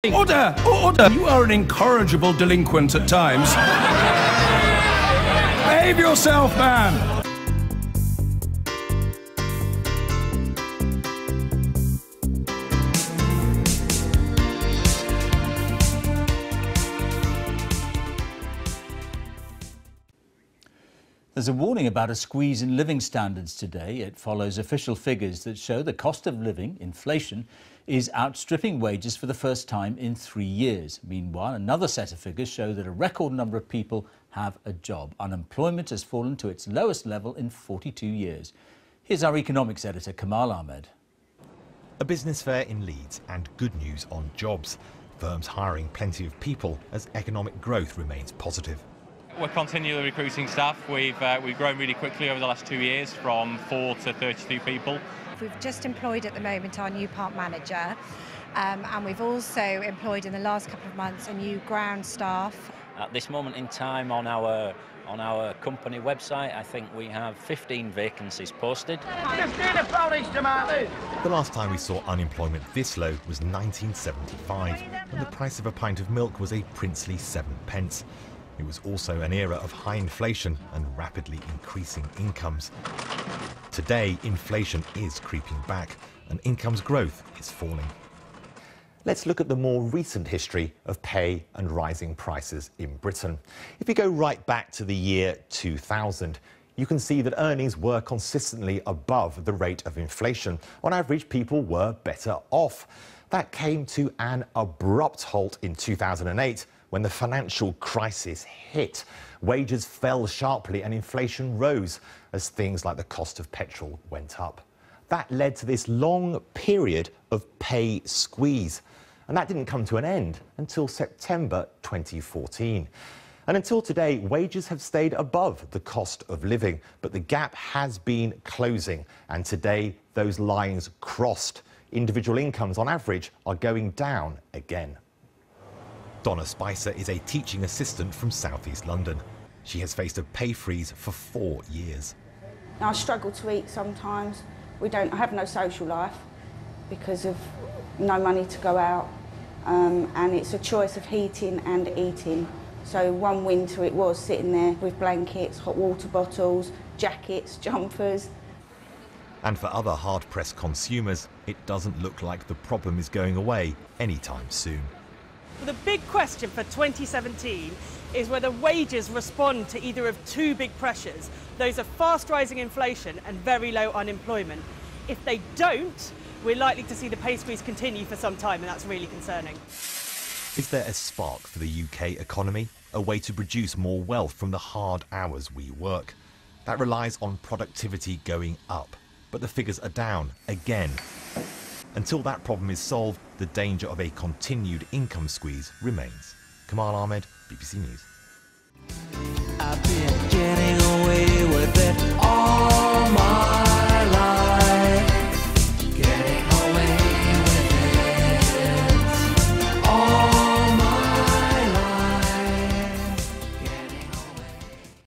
Order! Order! You are an incorrigible delinquent at times. Behave yourself, man! There's a warning about a squeeze in living standards today. It follows official figures that show the cost of living, inflation, is outstripping wages for the first time in 3 years. Meanwhile, another set of figures show that a record number of people have a job. Unemployment has fallen to its lowest level in 42 years. Here's our economics editor, Kamal Ahmed. A business fair in Leeds and good news on jobs. Firms hiring plenty of people as economic growth remains positive. We're continually recruiting staff. We've grown really quickly over the last 2 years, from 4 to 32 people. We've just employed at the moment our new park manager, and we've also employed in the last couple of months a new ground staff. At this moment in time on our company website, I think we have 15 vacancies posted. The last time we saw unemployment this low was 1975, when the price of a pint of milk was a princely 7p. It was also an era of high inflation and rapidly increasing incomes. Today, inflation is creeping back and incomes growth is falling. Let's look at the more recent history of pay and rising prices in Britain. If you go right back to the year 2000, you can see that earnings were consistently above the rate of inflation. On average, people were better off. That came to an abrupt halt in 2008 when the financial crisis hit. Wages fell sharply and inflation rose as things like the cost of petrol went up. That led to this long period of pay squeeze. And that didn't come to an end until September 2014. And until today, wages have stayed above the cost of living, but the gap has been closing. And today, those lines crossed. Individual incomes, on average, are going down again. Donna Spicer is a teaching assistant from South East London. She has faced a pay freeze for 4 years. I struggle to eat sometimes. I have no social life because of no money to go out. And it's a choice of heating and eating. So one winter it was sitting there with blankets, hot water bottles, jackets, jumpers. And for other hard-pressed consumers, it doesn't look like the problem is going away anytime soon. The big question for 2017 is whether wages respond to either of two big pressures, those of fast rising inflation and very low unemployment. If they don't, we're likely to see the pay squeeze continue for some time, and that's really concerning. Is there a spark for the UK economy? A way to produce more wealth from the hard hours we work? That relies on productivity going up, but the figures are down again. Until that problem is solved, the danger of a continued income squeeze remains. Kamal Ahmed, BBC News. I've been getting away with it.